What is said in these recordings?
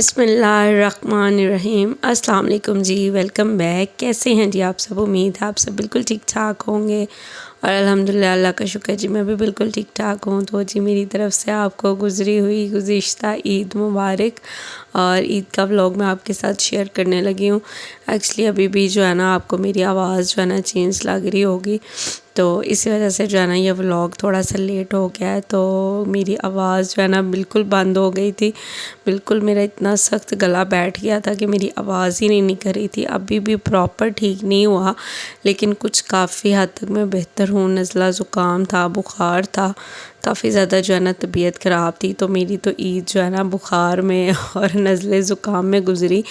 बिस्मिल्लाहिर्रहमानिर्रहीम। अस्सलाम वालेकुम जी, वेलकम बैक। कैसे हैं जी आप सब? उम्मीद है आप सब बिल्कुल ठीक ठाक होंगे और अल्हम्दुलिल्लाह अल्लाह का शुक्र जी मैं भी बिल्कुल ठीक ठाक हूँ। तो जी मेरी तरफ़ से आपको गुज़री हुई गुज़िश्ता ईद मुबारक। और ईद का व्लॉग मैं आपके साथ शेयर करने लगी हूँ। एक्चुअली अभी भी जो है ना आपको मेरी आवाज़ जो है ना चेंज लग रही होगी, तो इसी वजह से जो है ना ये व्लॉग थोड़ा सा लेट हो गया है। तो मेरी आवाज़ जो है ना बिल्कुल बंद हो गई थी, बिल्कुल मेरा इतना सख्त गला बैठ गया था कि मेरी आवाज़ ही नहीं निकल रही थी। अभी भी प्रॉपर ठीक नहीं हुआ, लेकिन कुछ काफ़ी हद तक मैं बेहतर हूँ। नज़ला ज़ुकाम था, बुखार था, काफ़ी ज़्यादा जो है ना तबीयत ख़राब थी। तो मेरी तो ईद जो है ना बुखार में और नज़ले ज़ुकाम में गुज़री,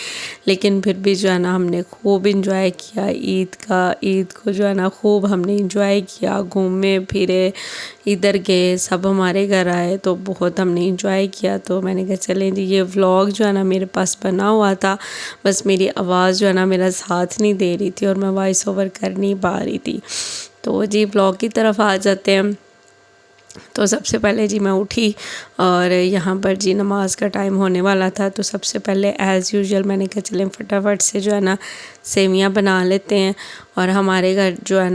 लेकिन फिर भी जो है ना हमने खूब इंजॉय किया ईद को जो है ना खूब हमने इंजॉय किया। घूमे फिरे, इधर गए, सब हमारे घर आए तो बहुत हमने इंजॉय किया। तो मैंने कहा चलें जी, ये व्लॉग जो है ना मेरे पास बना हुआ था, बस मेरी आवाज़ जो है ना मेरा साथ नहीं दे रही थी और मैं वॉइस ओवर कर नहीं पा रही थी। तो जी व्लॉग की तरफ आ जाते हैं। तो सबसे पहले जी मैं उठी और यहाँ पर जी नमाज़ का टाइम होने वाला था। तो सबसे पहले एज़ यूजुअल मैंने कहा चलें फटाफट से जो है ना सेवियाँ बना लेते हैं। और हमारे घर जो है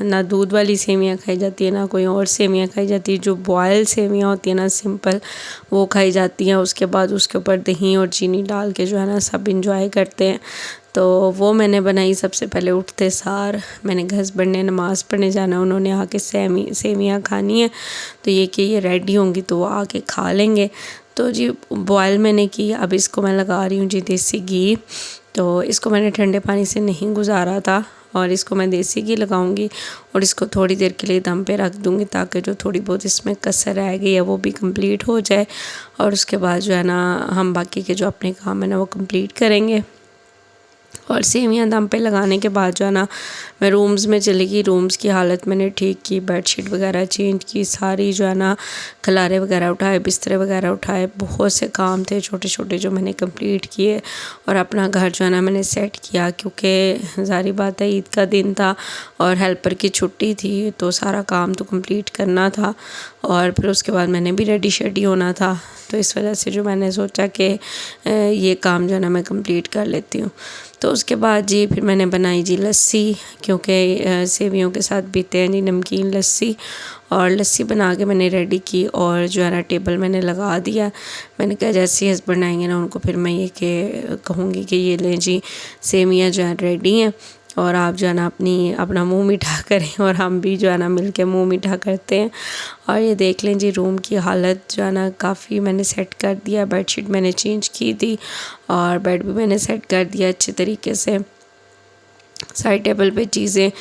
ना दूध वाली सेवियाँ खाई जाती है, ना कोई और सेवियाँ खाई जाती है। जो बॉयल सेवियाँ होती है ना सिंपल, वो खाई जाती हैं। उसके बाद उसके ऊपर दही और चीनी डाल के जो है ना सब इंजॉय करते हैं। तो वो मैंने बनाई सबसे पहले उठते सार। मैंने हस्बैंड ने नमाज़ पढ़ने जाना, उन्होंने आके सेवियाँ खानी है, तो ये कि ये रेडी होंगी तो वो आके खा लेंगे। तो जी बॉयल मैंने की, अब इसको मैं लगा रही हूँ जी देसी घी। तो इसको मैंने ठंडे पानी से नहीं गुजारा था और इसको मैं देसी घी लगाऊंगी और इसको थोड़ी देर के लिए दम पे रख दूंगी, ताकि जो थोड़ी बहुत इसमें कसर रह गई है वो भी कंप्लीट हो जाए। और उसके बाद जो है ना हम बाकी के जो अपने काम है ना वो कंप्लीट करेंगे। और सेवियाँ दम पे लगाने के बाद जो है ना मैं रूम्स में चली गई। रूम्स की हालत मैंने ठीक की, बेडशीट वगैरह चेंज की, सारी जो है ना खलारे वगैरह उठाए, बिस्तरे वगैरह उठाए। बहुत से काम थे छोटे छोटे जो मैंने कंप्लीट किए। और अपना घर जो है ना मैंने सेट किया, क्योंकि ज़ाहिर बात है ईद का दिन था और हेल्पर की छुट्टी थी, तो सारा काम तो कंप्लीट करना था। और फिर उसके बाद मैंने भी रेडी शेडी होना था, तो इस वजह से जो मैंने सोचा कि ये काम जो है ना मैं कंप्लीट कर लेती हूँ। तो उसके बाद जी फिर मैंने बनाई जी लस्सी, क्योंकि सेवियों के साथ पीते हैं जी नमकीन लस्सी। और लस्सी बना के मैंने रेडी की और जो है ना टेबल मैंने लगा दिया। मैंने कहा जैसे ही हस्बैंड आएंगे ना उनको फिर मैं ये कहूँगी कि ये लें जी सेवियाँ जो है रेडी हैं और आप जो है ना अपना मुंह मीठा करें, और हम भी जो है ना मिल के मुँह मीठा करते हैं। और ये देख लें जी रूम की हालत जो है ना काफ़ी मैंने सेट कर दिया। बेडशीट मैंने चेंज की थी और बेड भी मैंने सेट कर दिया अच्छे तरीके से। साइड टेबल पे चीज़ें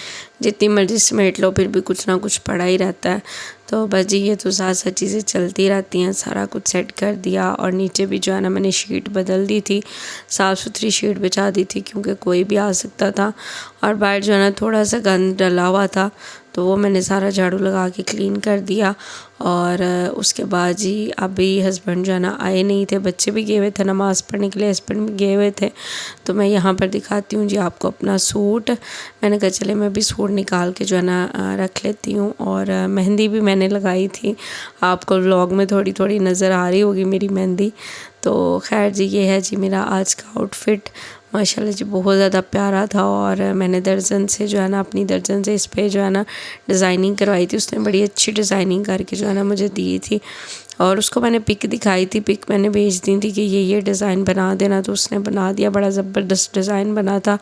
जितनी मर्ज़ी समेट लो फिर भी कुछ ना कुछ पड़ा ही रहता है। तो बस जी ये तो साथ साथ चीज़ें चलती रहती हैं। सारा कुछ सेट कर दिया और नीचे भी जो है ना मैंने शीट बदल दी थी, साफ़ सुथरी शीट बिछा दी थी, क्योंकि कोई भी आ सकता था। और बाहर जो है ना थोड़ा सा गंद डला हुआ था, तो वो मैंने सारा झाड़ू लगा के क्लीन कर दिया। और उसके बाद जी अभी हस्बैंड जो है ना आए नहीं थे, बच्चे भी गए हुए थे नमाज़ पढ़ने के लिए, हस्बैंड भी गए हुए थे। तो मैं यहाँ पर दिखाती हूँ जी आपको अपना सूट। मैंने कहा चले मैं भी सूट निकाल के जो है ना रख लेती हूँ। और मेहंदी भी मैंने लगाई थी, आपको व्लॉग में थोड़ी थोड़ी नज़र आ रही होगी मेरी मेहंदी। तो खैर जी ये है जी मेरा आज का आउटफिट। माशाल्लाह जी बहुत ज़्यादा प्यारा था। और मैंने दर्जन से जो है ना अपनी दर्जन से इस पर जो है ना डिज़ाइनिंग करवाई थी। उसने बड़ी अच्छी डिज़ाइनिंग करके जो है ना मुझे दी थी और उसको मैंने पिक दिखाई थी, पिक मैंने भेज दी थी कि ये डिज़ाइन बना देना, तो उसने बना दिया। बड़ा ज़बरदस्त डिज़ाइन बना था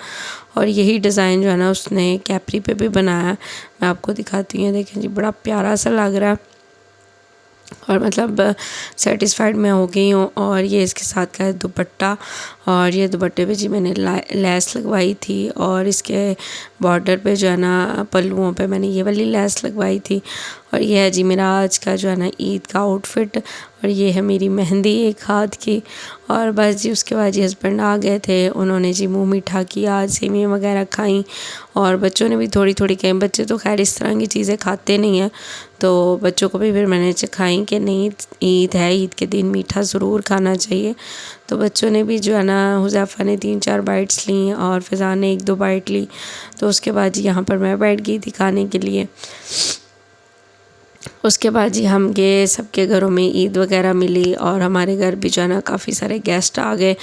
और यही डिज़ाइन जो है ना उसने कैपरी पे भी बनाया। मैं आपको दिखाती हूँ, देखें जी बड़ा प्यारा सा लग रहा है और मतलब सेटिस्फाइड मैं हो गई हूँ। और ये इसके साथ का है दुपट्टा, और ये दुपट्टे पे जी मैंने लेस लगवाई थी और इसके बॉर्डर पे जो है ना पल्लुओं पे मैंने ये वाली लेस लगवाई थी। और ये है जी मेरा आज का जो है ना ईद का आउटफिट। और ये है मेरी मेहंदी एक हाथ की। और बस जी उसके बाद जी हस्बैंड आ गए थे, उन्होंने जी मुँह मीठा किया, सेवियाँ वगैरह खाई और बच्चों ने भी थोड़ी थोड़ी खाई। बच्चे तो खैर इस तरह की चीज़ें खाते नहीं हैं, तो बच्चों को भी फिर मैंने सिखाई कि नहीं ईद है, ईद के दिन मीठा ज़रूर खाना चाहिए। तो बच्चों ने भी जो है ना हुज़ैफ़ा ने 3-4 बाइट्स ली और फ़िज़ान ने 1-2 बाइट ली। तो उसके बाद जी यहाँ पर मैं बैठ गई थी खाने के लिए। उसके बाद जी हम गए, सबके घरों में ईद वगैरह मिली और हमारे घर भी जो है ना काफ़ी सारे गेस्ट आ गए।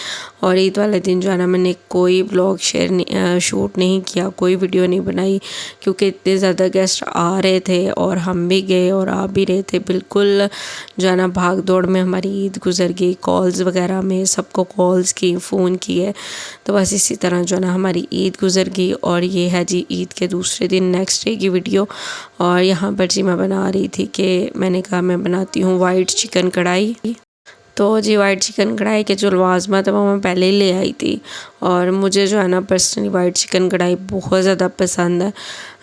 और ईद वाले दिन जो है ना मैंने कोई ब्लॉग शूट नहीं किया, कोई वीडियो नहीं बनाई, क्योंकि इतने ज़्यादा गेस्ट आ रहे थे और हम भी गए और आ भी रहे थे। बिल्कुल जो है ना भाग दौड़ में हमारी ईद गुजर गई। कॉल्स वगैरह में सबको कॉल्स की, फ़ोन किए, तो बस इसी तरह जो है ना हमारी ईद गुजर गई। और ये है जी ईद के दूसरे दिन नेक्स्ट डे की वीडियो। और यहाँ पर जी मैं बना रही थी कि मैंने कहा मैं बनाती हूँ वाइट चिकन कढ़ाई। तो जी वाइट चिकन कढ़ाई के जो लवाज़मा था वो मैं पहले ही ले आई थी। और मुझे जो है ना पर्सनली वाइट चिकन कढ़ाई बहुत ज़्यादा पसंद है।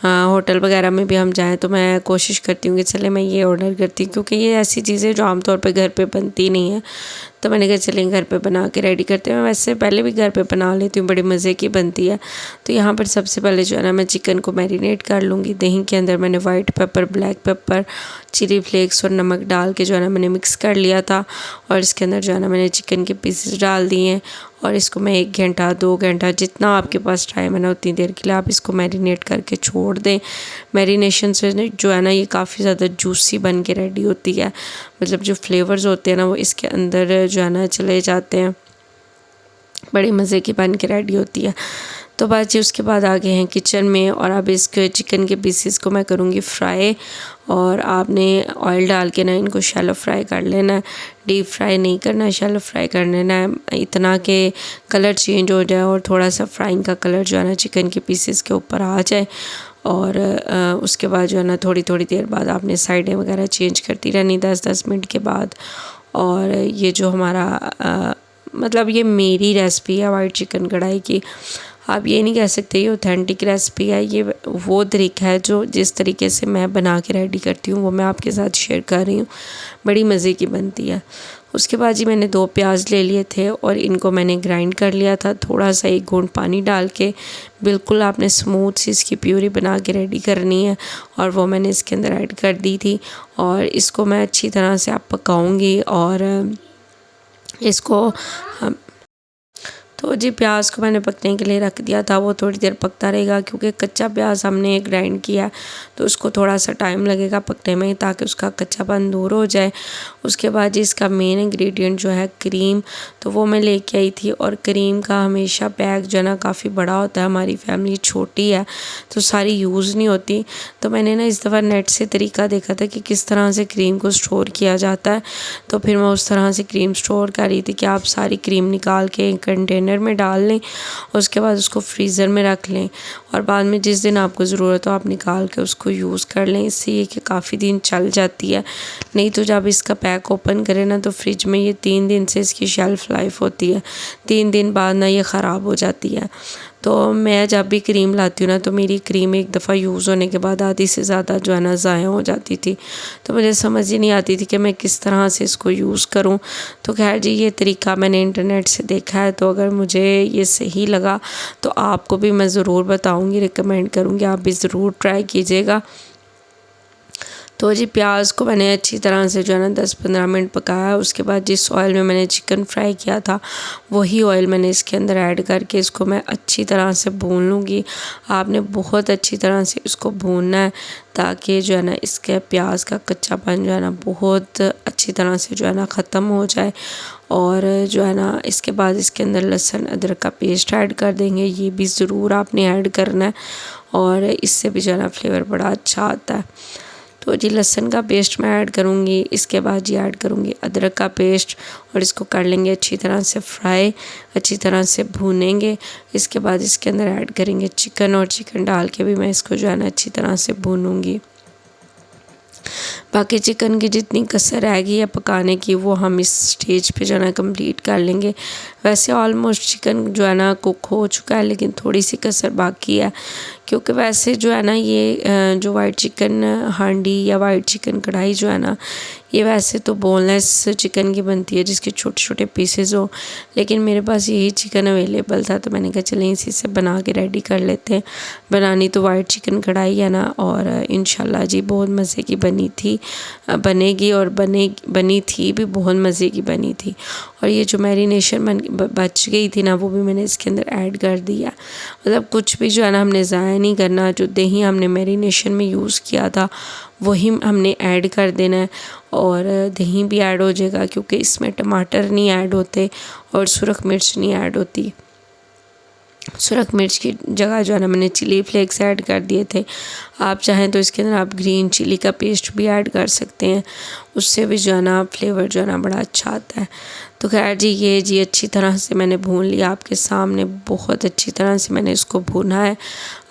हाँ, होटल वगैरह में भी हम जाएँ तो मैं कोशिश करती हूँ कि चले मैं ये ऑर्डर करती हूँ, क्योंकि ये ऐसी चीज़ें जो आमतौर पे घर पे बनती नहीं है। तो मैंने कहा चलें घर पे बना के रेडी करते हैं। मैं वैसे पहले भी घर पे बना लेती हूँ, बड़ी मज़े की बनती है। तो यहाँ पर सबसे पहले जो है ना मैं चिकन को मैरिनेट कर लूँगी। दही के अंदर मैंने white pepper, black pepper, chilli flakes और नमक डाल के जो है ना मैंने मिक्स कर लिया था। और इसके अंदर जो है ना मैंने चिकन के पीसेस डाल दिए हैं। और इसको मैं 1 घंटा 2 घंटा जितना आपके पास टाइम है ना उतनी देर के लिए आप इसको मैरिनेट करके छोड़ दें। मैरिनेशन से जो है ना ये काफ़ी ज़्यादा जूसी बन के रेडी होती है। मतलब जो फ्लेवर्स होते हैं ना वो इसके अंदर जो है ना चले जाते हैं, बड़ी मज़े की बन के रेडी होती है। तो बस जी उसके बाद आ गए हैं किचन में। और अब इसके चिकन के पीसेस को मैं करूँगी फ्राई। और आपने ऑयल डाल के ना इनको शैलो फ्राई कर लेना है, डीप फ्राई नहीं करना है, शैलो फ्राई कर लेना है, इतना कि कलर चेंज हो जाए और थोड़ा सा फ्राइंग का कलर जो है ना चिकन के पीसेस के ऊपर आ जाए। और उसके बाद जो है ना थोड़ी थोड़ी देर बाद आपने साइडें वगैरह चेंज करती रहनी 10-10 मिनट के बाद। और ये जो हमारा मतलब ये मेरी रेसिपी है वाइट चिकन कढ़ाई की। आप ये नहीं कह सकते ये ऑथेंटिक रेसिपी है, ये वो तरीका है जो जिस तरीके से मैं बना के रेडी करती हूँ वो मैं आपके साथ शेयर कर रही हूँ। बड़ी मज़े की बनती है। उसके बाद जी मैंने 2 प्याज ले लिए थे और इनको मैंने ग्राइंड कर लिया था, थोड़ा सा 1 घूंट पानी डाल के। बिल्कुल आपने स्मूथ सी इसकी प्यूरी बना के रेडी करनी है। और वो मैंने इसके अंदर ऐड कर दी थी। और इसको मैं अच्छी तरह से आप पकाऊँगी। और इसको हम तो जी प्याज को मैंने पकने के लिए रख दिया था, वो थोड़ी देर पकता रहेगा, क्योंकि कच्चा प्याज हमने ग्राइंड किया तो उसको थोड़ा सा टाइम लगेगा पकने में, ताकि उसका कच्चापन दूर हो जाए। उसके बाद जी इसका मेन इंग्रेडिएंट जो है क्रीम, तो वो मैं लेके आई थी। और क्रीम का हमेशा पैक जो है ना काफ़ी बड़ा होता है, हमारी फैमिली छोटी है तो सारी यूज़ नहीं होती। तो मैंने ना इस दफ़ा नेट से तरीका देखा था कि किस तरह से क्रीम को स्टोर किया जाता है। तो फिर मैं उस तरह से क्रीम स्टोर कर रही थी कि आप सारी क्रीम निकाल के एक कंटेनर में डाल लें, उसके बाद उसको फ्रीज़र में रख लें। और बाद में जिस दिन आपको ज़रूरत हो आप निकाल के उसको यूज़ कर लें। इससे ये कि काफ़ी दिन चल जाती है। नहीं तो जब इसका पैक ओपन करें ना तो फ्रिज में ये 3 दिन से इसकी शेल्फ़ लाइफ होती है, 3 दिन बाद ना ये ख़राब हो जाती है। तो मैं जब भी क्रीम लाती हूँ ना तो मेरी क्रीम एक दफ़ा यूज़ होने के बाद आधी से ज़्यादा जो है ना ज़ाया हो जाती थी। तो मुझे समझ ही नहीं आती थी कि मैं किस तरह से इसको यूज़ करूँ। तो खैर जी ये तरीका मैंने इंटरनेट से देखा है, तो अगर मुझे ये सही लगा तो आपको भी मैं ज़रूर बताऊँगी, रिकमेंड करूँगी, आप भी ज़रूर ट्राई कीजिएगा। तो जी प्याज को मैंने अच्छी तरह से जो है ना 10-15 मिनट पकाया। उसके बाद जिस ऑयल में मैंने चिकन फ्राई किया था वही ऑयल मैंने इसके अंदर ऐड करके इसको मैं अच्छी तरह से भून लूँगी। आपने बहुत अच्छी तरह से इसको भूनना है, ताकि जो है ना इसके प्याज का कच्चापन जो है ना बहुत अच्छी तरह से जो है ना ख़त्म हो जाए। और जो है ना इसके बाद इसके अंदर लहसुन अदरक का पेस्ट ऐड कर देंगे, ये भी ज़रूर आपने ऐड करना है। और इससे भी जो है ना फ्लेवर बड़ा अच्छा आता है। तो जी लहसुन का पेस्ट मैं ऐड करूँगी, इसके बाद जी ऐड करूँगी अदरक का पेस्ट और इसको कर लेंगे अच्छी तरह से फ्राई, अच्छी तरह से भूनेंगे। इसके बाद इसके अंदर ऐड करेंगे चिकन और चिकन डाल के भी मैं इसको जो है ना अच्छी तरह से भूनूँगी। बाकी चिकन की जितनी कसर रहेगी है पकाने की वो हम इस स्टेज पे जो है ना कंप्लीट कर लेंगे। वैसे ऑलमोस्ट चिकन जो है ना कुक हो चुका है, लेकिन थोड़ी सी कसर बाकी है, क्योंकि वैसे जो है ना ये जो वाइट चिकन हांडी या वाइट चिकन कढ़ाई जो है ना ये वैसे तो बोनलेस चिकन की बनती है जिसके छोटे छोटे पीसेस हो, लेकिन मेरे पास यही चिकन अवेलेबल था तो मैंने कहा चलें इसी से बना के रेडी कर लेते हैं। बनानी तो वाइट चिकन कढ़ाई है ना, और इंशाल्लाह जी बहुत मज़े की बनी थी, बनेगी और बनी थी भी, बहुत मज़े की बनी थी। और ये जो मैरिनेशन बच गई थी ना वो भी मैंने इसके अंदर ऐड कर दिया। मतलब कुछ भी जो है ना हमने ज़ाया नहीं करना। जो दही हमने मैरिनेशन में यूज़ किया था वही हमने ऐड कर देना है। और दही भी ऐड हो जाएगा क्योंकि इसमें टमाटर नहीं ऐड होते और सुरख मिर्च नहीं ऐड होती। सुरख मिर्च की जगह जो है ना मैंने चिली फ्लेक्स ऐड कर दिए थे। आप चाहें तो इसके अंदर आप ग्रीन चिली का पेस्ट भी ऐड कर सकते हैं, उससे भी जो है ना फ्लेवर जो है ना बड़ा अच्छा आता है। तो खैर जी अच्छी तरह से मैंने भून लिया आपके सामने, बहुत अच्छी तरह से मैंने इसको भूना है।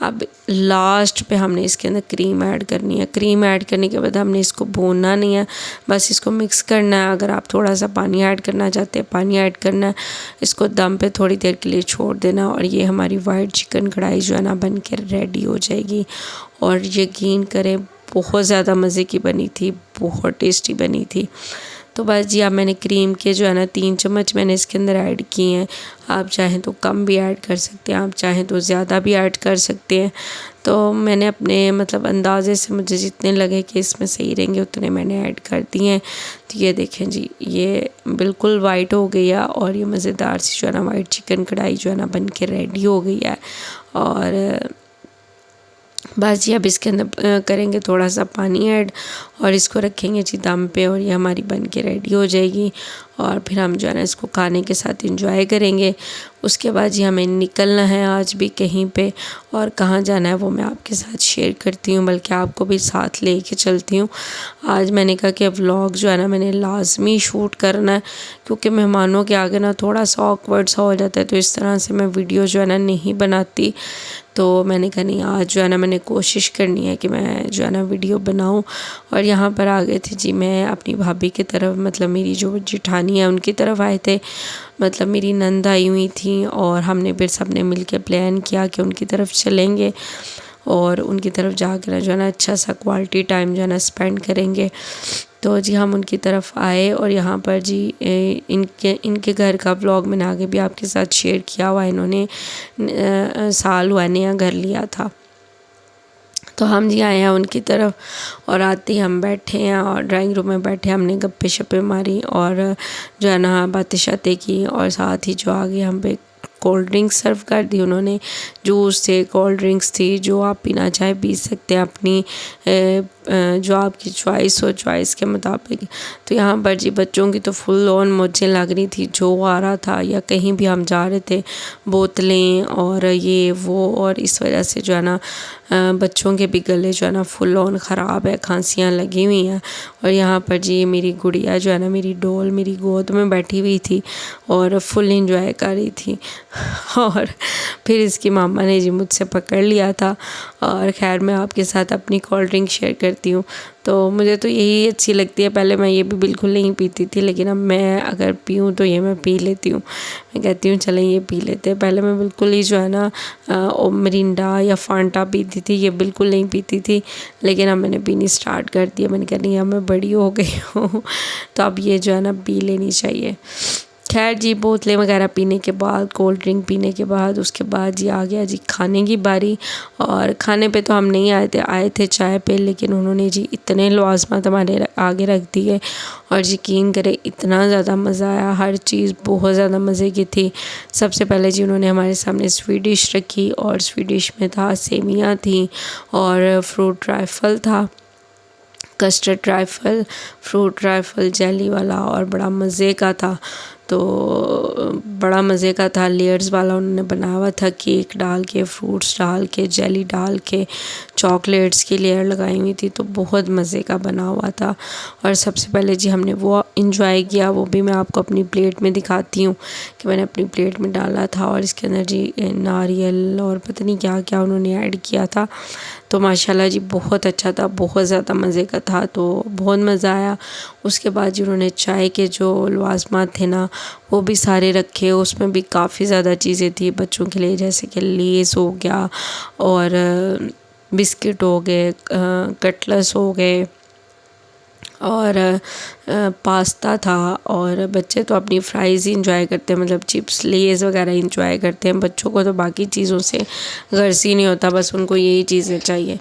अब लास्ट पे हमने इसके अंदर क्रीम ऐड करनी है। क्रीम ऐड करने के बाद हमने इसको भूनना नहीं है, बस इसको मिक्स करना है। अगर आप थोड़ा सा पानी ऐड करना चाहते हैं पानी ऐड करना है। इसको दम पे थोड़ी देर के लिए छोड़ देना और ये हमारी वाइट चिकन कढ़ाई जो है ना बन के रेडी हो जाएगी। और यकीन करें बहुत ज़्यादा मज़े की बनी थी, बहुत टेस्टी बनी थी। तो बस जी अब मैंने क्रीम के जो है ना 3 चम्मच मैंने इसके अंदर ऐड किए हैं। आप चाहें तो कम भी ऐड कर सकते हैं, आप चाहें तो ज़्यादा भी ऐड कर सकते हैं। तो मैंने अपने मतलब अंदाज़े से मुझे जितने लगे कि इसमें सही रहेंगे उतने मैंने ऐड कर दिए हैं। तो ये देखें जी, ये बिल्कुल वाइट हो गई है और ये मज़ेदार सी जो है ना वाइट चिकन कढ़ाई जो है ना बन के रेडी हो गई है। और बस जी अब इसके अंदर करेंगे थोड़ा सा पानी ऐड और इसको रखेंगे जी दम पे और ये हमारी बन के रेडी हो जाएगी। और फिर हम जो है ना इसको खाने के साथ एंजॉय करेंगे। उसके बाद जी हमें निकलना है आज भी कहीं पे, और कहाँ जाना है वो मैं आपके साथ शेयर करती हूँ, बल्कि आपको भी साथ ले के चलती हूँ। आज मैंने कहा कि व्लॉग जो है ना मैंने लाजमी शूट करना है, क्योंकि मेहमानों के आगे ना थोड़ा सा ऑकवर्ड सा हो जाता है, तो इस तरह से मैं वीडियो जो है ना नहीं बनाती। तो मैंने कहा नहीं, आज जो है ना मैंने कोशिश करनी है कि मैं जो है ना वीडियो बनाऊं। और यहाँ पर आ गए थे जी मैं अपनी भाभी की तरफ, मतलब मेरी जो जेठानी है उनकी तरफ आए थे। मतलब मेरी नंद आई हुई थी और हमने फिर सब ने मिल के प्लान किया कि उनकी तरफ चलेंगे और उनकी तरफ जाकर जो है ना अच्छा सा क्वालिटी टाइम जो है ना स्पेंड करेंगे। तो जी हम उनकी तरफ आए और यहाँ पर जी इनके घर का व्लॉग मैंने आगे भी आपके साथ शेयर किया हुआ। इन्होंने साल हुआ नया घर लिया था। तो हम जी आए हैं उनकी तरफ और आते ही हम बैठे हैं और ड्राइंग रूम में बैठे हमने गप्पे शप्पे मारी और जो है ना बातें शातें की। और साथ ही जो आगे हम पे कोल्ड ड्रिंक्स सर्व कर दी उन्होंने, जूस थे, कोल्ड ड्रिंक्स थी, जो आप पीना चाहे पी सकते हैं अपनी जो आपकी चॉइस हो, चॉइस के मुताबिक। तो यहाँ पर जी बच्चों की तो फुल ऑन मौजें लग रही थी, जो आ रहा था या कहीं भी हम जा रहे थे बोतलें और ये वो, और इस वजह से जो है ना बच्चों के भी गले जो है ना फुल ऑन ख़राब है, खांसियाँ लगी हुई हैं। और यहाँ पर जी मेरी गुड़िया जो है ना मेरी डॉल मेरी गोद में बैठी हुई थी और फुल इंजॉय कर रही थी। और फिर इसकी मामा ने जी मुझसे पकड़ लिया था। और खैर मैं आपके साथ अपनी कोल्ड ड्रिंक शेयर करती हूँ। तो मुझे तो यही अच्छी लगती है, पहले मैं ये भी बिल्कुल नहीं पीती थी, लेकिन अब मैं अगर पीऊँ तो ये मैं पी लेती हूँ। मैं कहती हूँ चलें ये पी लेते हैं। पहले मैं बिल्कुल ही जो है ना मिरिंडा या फांटा पीती थी, ये बिल्कुल नहीं पीती थी, लेकिन अब मैंने पीनी स्टार्ट कर दिया। मैंने कहा नहीं अब मैं बड़ी हो गई हूँ तो अब ये जो है ना पी लेनी चाहिए। खैर जी बोतलें वगैरह पीने के बाद, कोल्ड ड्रिंक पीने के बाद, उसके बाद जी आ गया जी खाने की बारी। और खाने पे तो हम नहीं आए थे चाय पे, लेकिन उन्होंने जी इतने लवाज़मात हमारे आगे रख दिए और यकीन करें इतना ज़्यादा मज़ा आया, हर चीज़ बहुत ज़्यादा मज़े की थी। सबसे पहले जी उन्होंने हमारे सामने स्वीट डिश रखी और स्वीट डिश में था सेवियाँ थी और फ्रूट ट्राइफल था, custard trifle, fruit trifle jelly वाला, और बड़ा मज़े का था। तो बड़ा मज़े का था, लेयर्स वाला उन्होंने बनाया हुआ था, केक डाल के, फ्रूट्स डाल के, जेली डाल के, चॉकलेट्स की लेयर लगाई हुई थी, तो बहुत मज़े का बना हुआ था। और सबसे पहले जी हमने वो इंजॉय किया, वो भी मैं आपको अपनी प्लेट में दिखाती हूँ कि मैंने अपनी प्लेट में डाला था। और इसके अंदर जी नारियल और पता नहीं क्या क्या उन्होंने ऐड किया था। तो माशाल्लाह जी बहुत अच्छा था, बहुत ज़्यादा मज़े का था, तो बहुत मज़ा आया। उसके बाद जी उन्होंने चाय के जो लवाज़मात थे ना वो भी सारे रखे, उसमें भी काफ़ी ज़्यादा चीज़ें थी बच्चों के लिए, जैसे कि लेस हो गया और बिस्किट हो गए, कटलेस हो गए और पास्ता था। और बच्चे तो अपनी फ्राइज़ ही इंजॉय करते हैं, मतलब चिप्स लेज़ वगैरह इंजॉय करते हैं। बच्चों को तो बाकी चीज़ों से गर्ज ही नहीं होता, बस उनको यही चीज़ें चाहिए।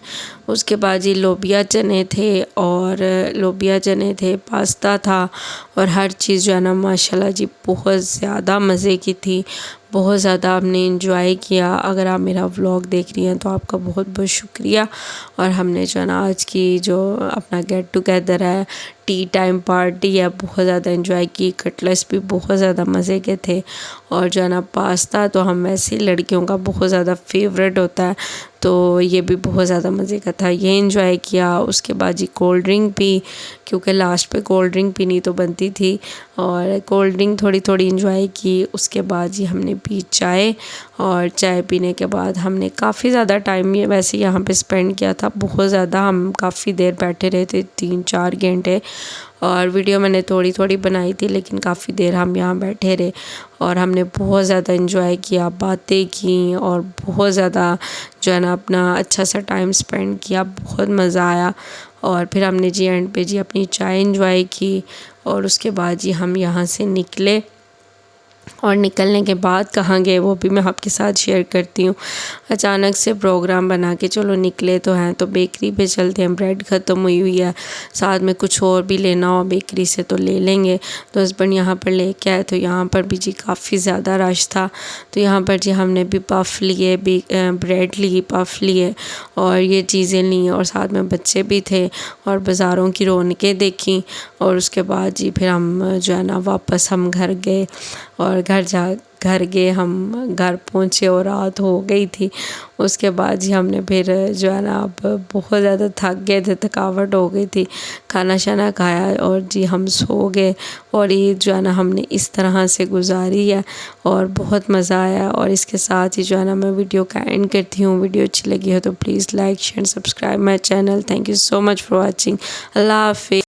उसके बाद जी लोबिया चने थे, और लोबिया चने थे, पास्ता था, और हर चीज़ जो है ना माशाल्लाह जी बहुत ज़्यादा मज़े की थी। बहुत ज़्यादा हमने इंजॉय किया। अगर आप मेरा व्लॉग देख रही हैं तो आपका बहुत बहुत शुक्रिया। और हमने जो है ना आज की जो अपना गेट टुगेदर है, टी टाइम पार्टी है, बहुत ज़्यादा इंजॉय की। कटलेट्स भी बहुत ज़्यादा मज़े के थे। और जो है ना पास्ता तो हम वैसे ही लड़कियों का बहुत ज़्यादा फेवरेट होता है, तो ये भी बहुत ज़्यादा मज़े का था, ये इंजॉय किया। उसके बाद जी कोल्ड ड्रिंक पी, क्योंकि लास्ट पे कोल्ड ड्रिंक पीनी तो बनती थी, और कोल्ड ड्रिंक थोड़ी थोड़ी इंजॉय की। उसके बाद जी हमने पी चाय, और चाय पीने के बाद हमने काफ़ी ज़्यादा टाइम ये वैसे यहाँ पे स्पेंड किया था। बहुत ज़्यादा हम काफ़ी देर बैठे रहे थे, 3-4 घंटे। और वीडियो मैंने थोड़ी थोड़ी बनाई थी, लेकिन काफ़ी देर हम यहाँ बैठे रहे, और हमने बहुत ज़्यादा इंजॉय किया, बातें की, और बहुत ज़्यादा जो है ना अपना अच्छा सा टाइम स्पेंड किया। बहुत मज़ा आया। और फिर हमने जी एंड पे जी अपनी चाय इंजॉय की। और उसके बाद जी हम यहाँ से निकले, और निकलने के बाद कहाँ गए वो भी मैं आपके साथ शेयर करती हूँ। अचानक से प्रोग्राम बना के चलो निकले तो हैं, तो बेकरी पे चलते हैं, ब्रेड ख़त्म हुई है, साथ में कुछ और भी लेना हो बेकरी से तो ले लेंगे। तो हस्बैंड यहाँ पर लेके आए, तो यहाँ पर भी जी काफ़ी ज़्यादा रश था। तो यहाँ पर जी हमने भी पफ़ लिए, भी ब्रेड ली, पफ़ लिए, और ये चीज़ें ली, और साथ में बच्चे भी थे, और बाज़ारों की रौनकें देखी। और उसके बाद जी फिर हम जो है ना वापस हम घर गए, और घर गए, हम घर पहुँचे और रात हो गई थी। उसके बाद जी हमने फिर जो है ना अब बहुत ज़्यादा थक गए थे, थकावट हो गई थी, खाना शाना खाया, और जी हम सो गए। और ये जो है ना हमने इस तरह से गुजारी है, और बहुत मज़ा आया। और इसके साथ ही जो है ना मैं वीडियो का एंड करती हूँ। वीडियो अच्छी लगी हो तो please like share subscribe my channel. Thank you so much for watching. अल्लाह हाफ़िज़।